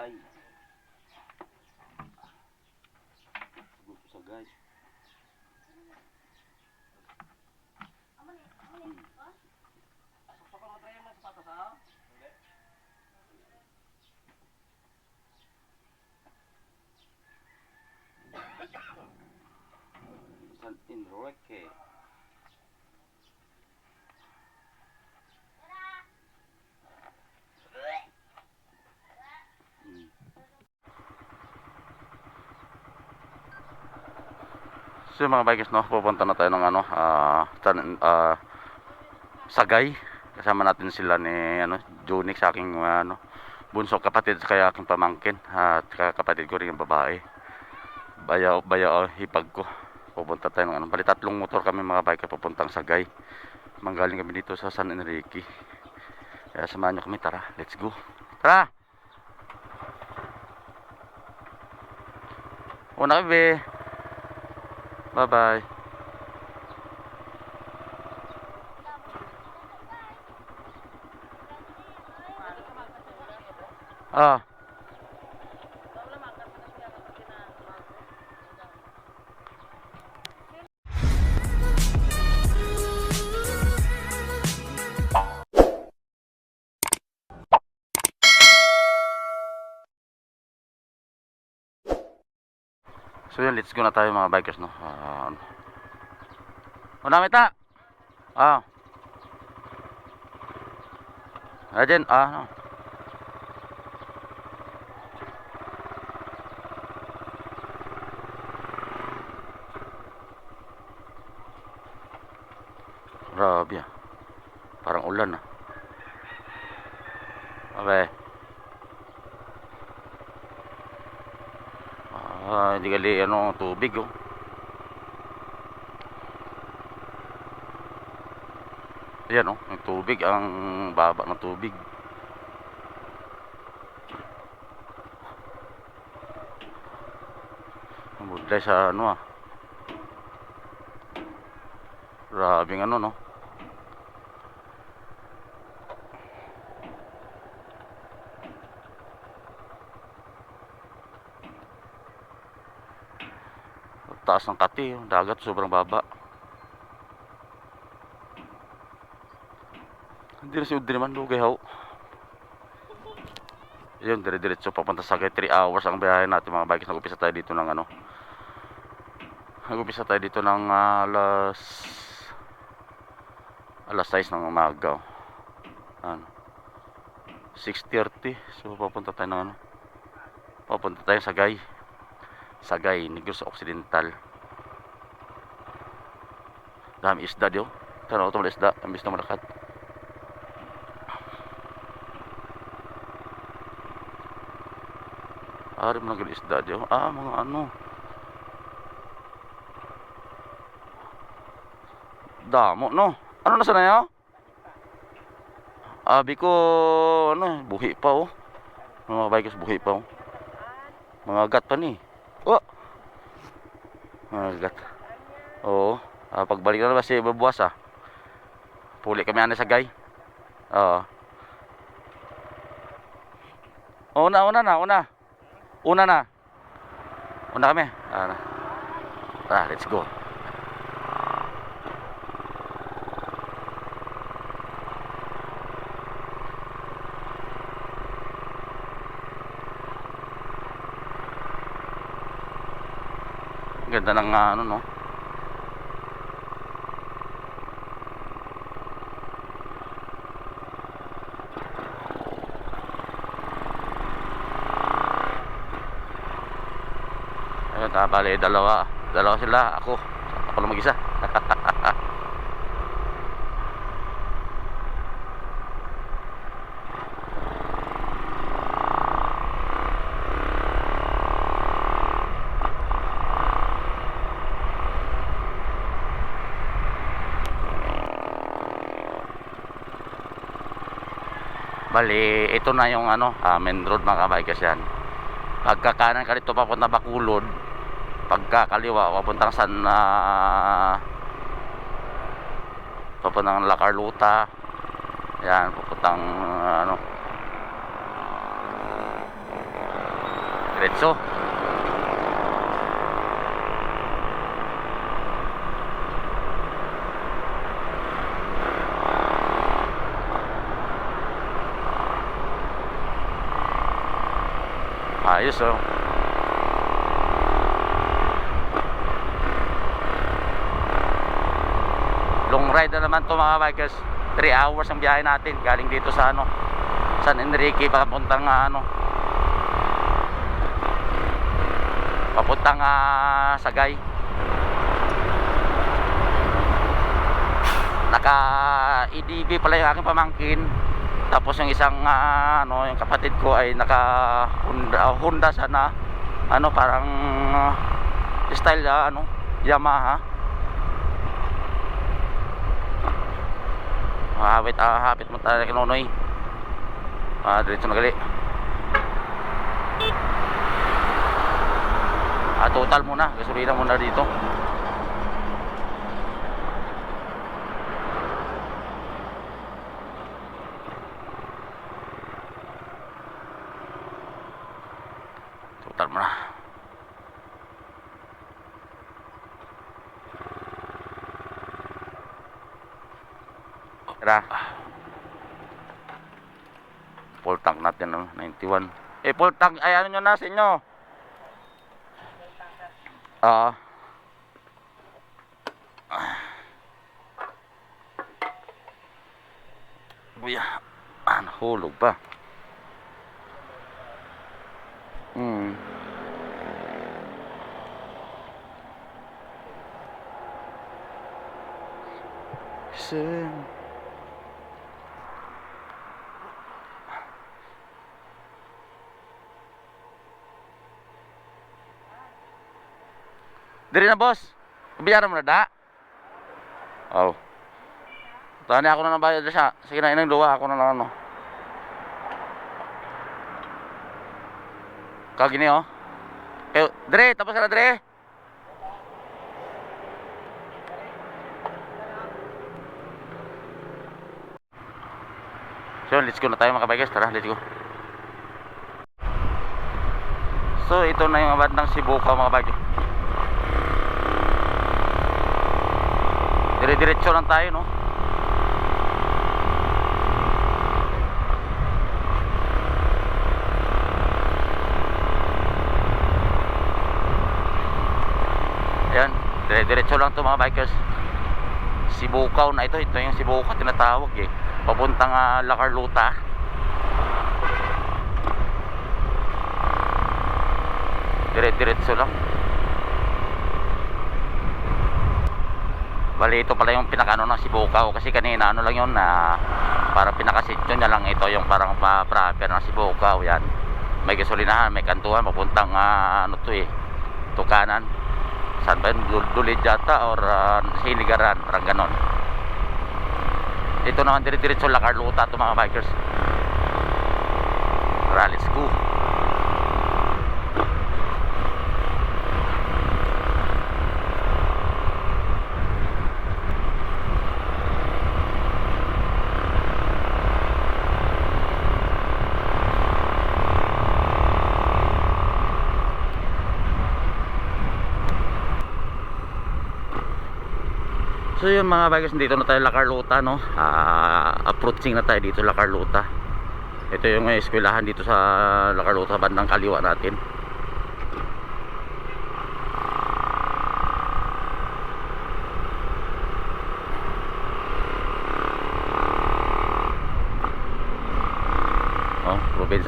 Sagay. Gusto Sagay. San Enrique. So mga bikers, no, pupunta na tayo ng Sagay. Kasama natin sila ni Junix, sa aking bunsong kapatid, kaya aking pamangkin at kapatid ko rin yung babae. Bayaw hipag ko. Pupunta tayo ng bali 3 motor kami mga bikers pupuntang Sagay. Manggaling kami dito sa San Enrique. Kaya samahan nyo kami, tara, let's go. Tara! Una kami. Bye-bye. Ah. So yun, let's go na tayo mga bikers, no. Una mita. Ah. Ajen, no. Grabe ah. Parang ulan ah. Okay. Hindi gali tubig oh. Ayan oh, yung tubig, ang baba ng tubig. Ang budlay sa Grabing no. Taas ng Kati, dagat sobrang baba. Hindi na si Udri man, lugay ho. Yun, dire-diretso papunta sa Sagay. 3 hours ang biyahe natin mga bikers. Nag-upisa tayo dito ng Nag-upisa tayo dito ng alas 6 ng umaga. 6:30. So papunta tayo ng papunta tayo sa Sagay, Negros Occidental. Dami isda dio. Tanaw to isda, ambis na malakat. Ari mo nag isda dio. Mga damo no. Ano na sana yo? Abi ko buhi pa oh. Mga bikers buhi pa oh. Mga gat pa ni. Oh. Mga gat. Oo. Pagbalik na si babuwas puli kami sa Sagay. Oo. Una na. Una kami. Let's go. Ganda ng no. Ayun, bali dalawa sila, ako lang mag-isa. Bali, ito na yung main road mga kabikers yan. Pagkakanan ka dito papunta Bacolod, pagkakaliwa papuntang papuntang La Carlota. Yan, papuntang Diretso. Ayos oh. Long ride na naman to mga bikers. 3 hours ang biyahe natin galing dito sa ano, San Enrique papuntang papuntang Sagay. Naka EDV pala yung aking pamangkin. Tapos yung isang yung kapatid ko ay naka Honda sana, parang style Yamaha. Hapit mo tayo kinonoy. Diretso na gali. Total muna, gasolina muna dito. Total muna. Tara. Full tank natin 91. Full tank ay ano nyo na sa inyo? Buya. Nahulog pa. Diri na boss. Bayaran mo na da. Oh. Tani ako na bayad siya. Sige na inang duwa ako na lang ano. Kagini oh. Kayo, dire, tapos ka na dire. So, let's go na tayo mga kabikers. Tara, let's go. So, ito na yung bandang Sibuka mga kabikers. Dire-diretso lang tayo, no? Ayan, dire-diretso lang to mga bikers. Sibukaw na ito yung Sibukaw tinatawag eh. Papuntang La Carlota. Dire-diretso lang. Bali ito pala yung pinakano ng Sibukaw kasi kanina lang yun na parang pinakasityo niya lang ito yung parang proper ng Sibukaw. Yan, may gasolinahan, may kantuhan papuntang Tukanan. Saan ba yun? Dulid yata or Sinigaran, parang ganon. Ito naman dire-diretso La Carlota to mga bikers. Tara, let's go. So yun mga bikers, dito na tayo La Carlota, no? Approaching na tayo dito La Carlota. Ito yung eskwelahan dito sa La Carlota, bandang kaliwa natin. Oh,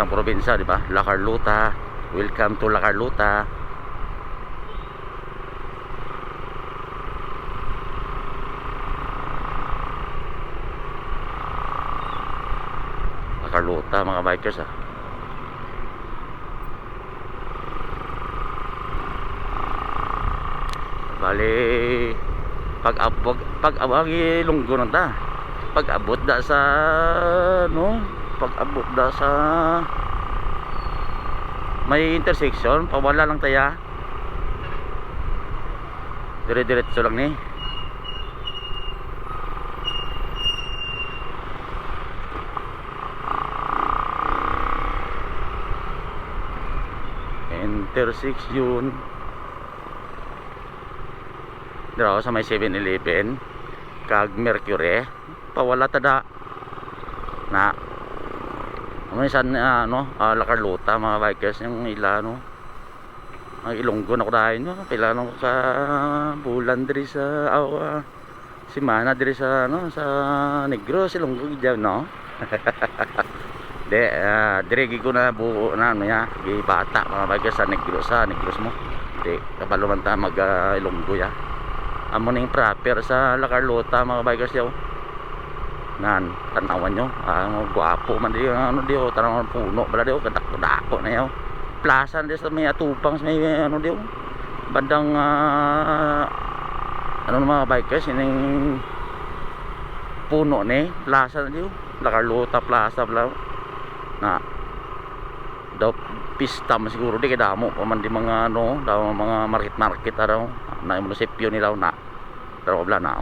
probinsya, di ba? La Carlota. Welcome to La Carlota. Carlota mga bikers bali pag-abot lunggo na ta, pag-abot da sa pag-abot da sa may intersection pawala lang taya, dire-diretso lang ni. intersection. Dito sa may 7-Eleven kag Mercury pawala tada na minsan Lacarlota mga bikers yung ila no ang Ilonggo na ko dahil no pila no sa bulan diri sa si Mana diri sa sa Negros Ilonggo diyan no. Dire ko na buo na ya gi bata mga bikers sa Negros mo di kabalo man ta mag Ilonggo ya amo ning proper sa Lacarlota mga bikers yaw nan tanawan nyo guwapo man di di tanawan puno bala di kadak-dako na yaw plaza di sa may atupang sa may di bandang mga bikers ining puno ni plaza na di Lacarlota plaza bala na daw pista man siguro di kadamo pa man di mga daw mga market araw na munisipyo nila na pero bala na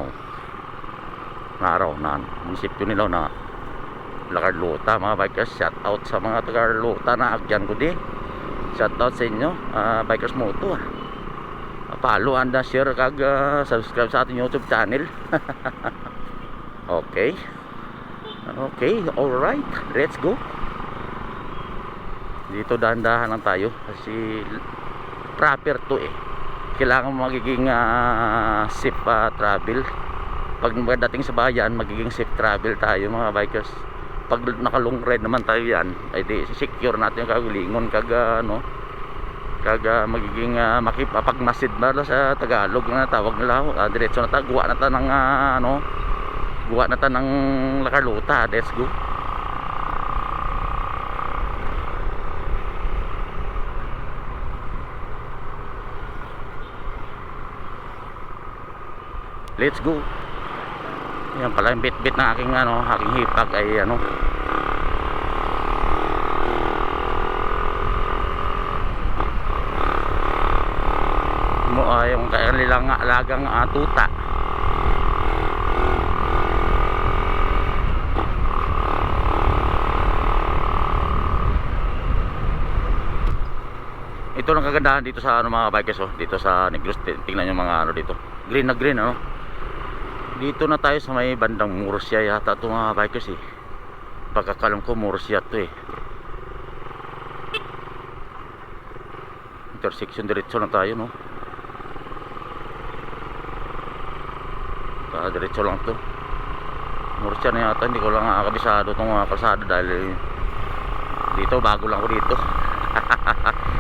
araw na munisipyo nila na Lacarlota mga bikers. Shout out sa mga taga Lacarlota na agyan ko di. Shout out sa inyo bikers moto follow and share kag subscribe sa ating YouTube channel. Okay, alright, let's go. Dito dahan-dahan lang tayo kasi proper to kailangan magiging safe travel. Pag dating sa bayan magiging safe travel tayo mga bikers. Pag naka long ride naman tayo yan ay di secure natin yung kagulingon kag magiging makipapagmasid ba sa Tagalog na tawag nila diretso na ta guwa na ta ng guwa na ta ng Lacarlota. Let's go. Let's go. Yan pala yung bit-bit ng aking aking hipag ay yung kanilang alagang tuta. Ito lang kagandahan dito sa mga bikers dito sa Negros. Tingnan nyo mga dito green na green dito na tayo sa may bandang Murcia yata ito mga bikers pagkakalam ko Murcia to intersection diretso lang tayo diretso lang to Murcia na yata. Hindi ko lang kabisado itong kalsada dahil dito bago lang ko dito.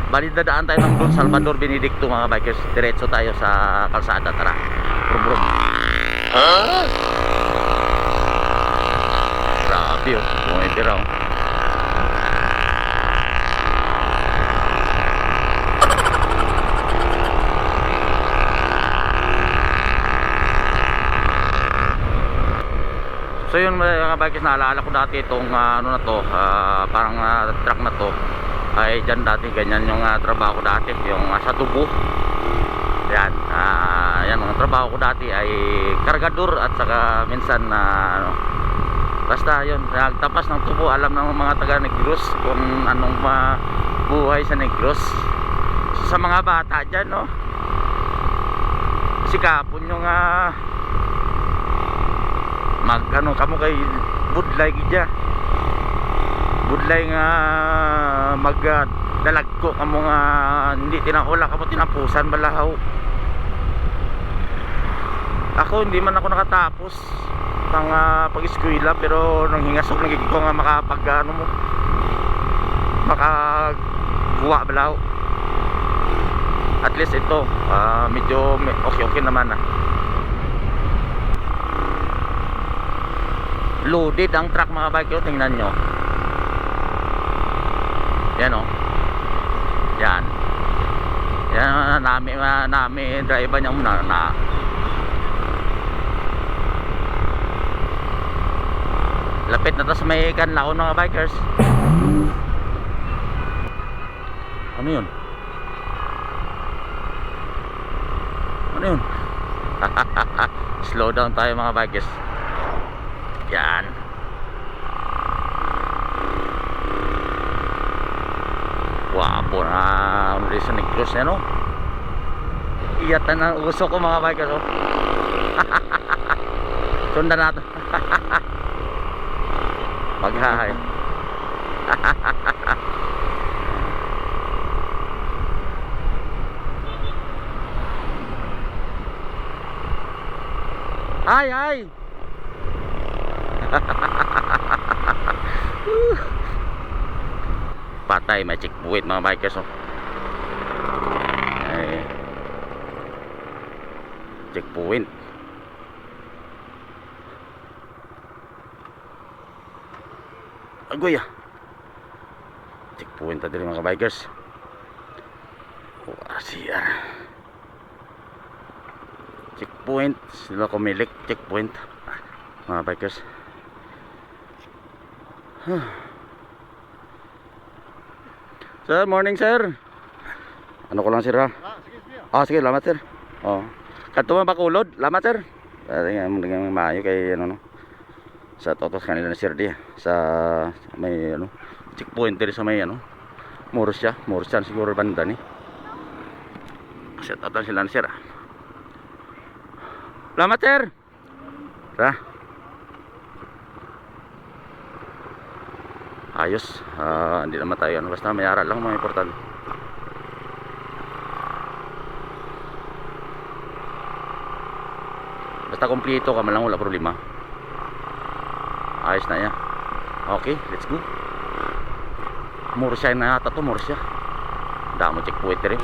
Bali dadaan tayo ng Don Salvador Benedicto mga bikers. Diretso tayo sa kalsada. Tara brum. Grabe pumitira so yun mga bikers. Naalala ko dati itong na to parang truck na to ay dyan dati ganyan yung trabaho ko dati yung sa tubo yan. Yan mga trabaho ko dati ay kargador at saka minsan basta yun nagtapas ng tubo. Alam ng mga taga Negros kung anong buhay sa Negros. Sa mga bata dyan sikapon yung kamo kay budlay gidya budlay nga magdalag ko kamo nga hindi tinahula kamo tinapusan balahaw. Ako hindi man ako nakatapos ng pag-eskwela pero nang hingasok nagiging ko nga makapag makagawa balahaw. At least ito medyo okay naman loaded ang truck mga bike. Tingnan nyo yan yan namin driver niya muna lapit na to sa may Canlaon mga bikers. Ano yun slow down tayo mga bikers. Yan Gwapo na ano rin sa Negros na no. Iyatan ang uso ko mga bikers oh. Sundan natin. Maghahay. Ay ay. Patay, may checkpoint mga bikers oh. Ay. Checkpoint. Agoy ah. Checkpoint na din mga bikers. CR. Checkpoint. Sila kumilik. Checkpoint. Mga bikers. Sir, morning sir. Ano ko lang sir ha? Sige, salamat sir. Kanto man bakulod, salamat sir. Dengan maayo kay ano no. Sa totos kanila na sir di sa may ano checkpoint diri sa may ano Murcia siguro banda ni. Set out sila na sir. Salamat sir. Ayos, hindi naman tayo ano, basta mayara lang mga importante. Basta kompleto ka man lang, wala problema. Ayos na yan. Okay, let's go. Murcia na yata to, Murcia. Damo checkpoint rin.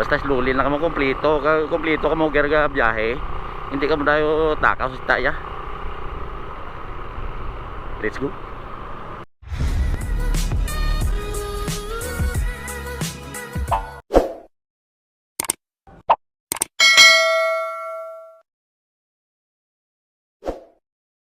Basta slowly lang ka mo kompleto ka mo gerga biyahe. Hindi ka mo dayo takaw sa taya. Let's go.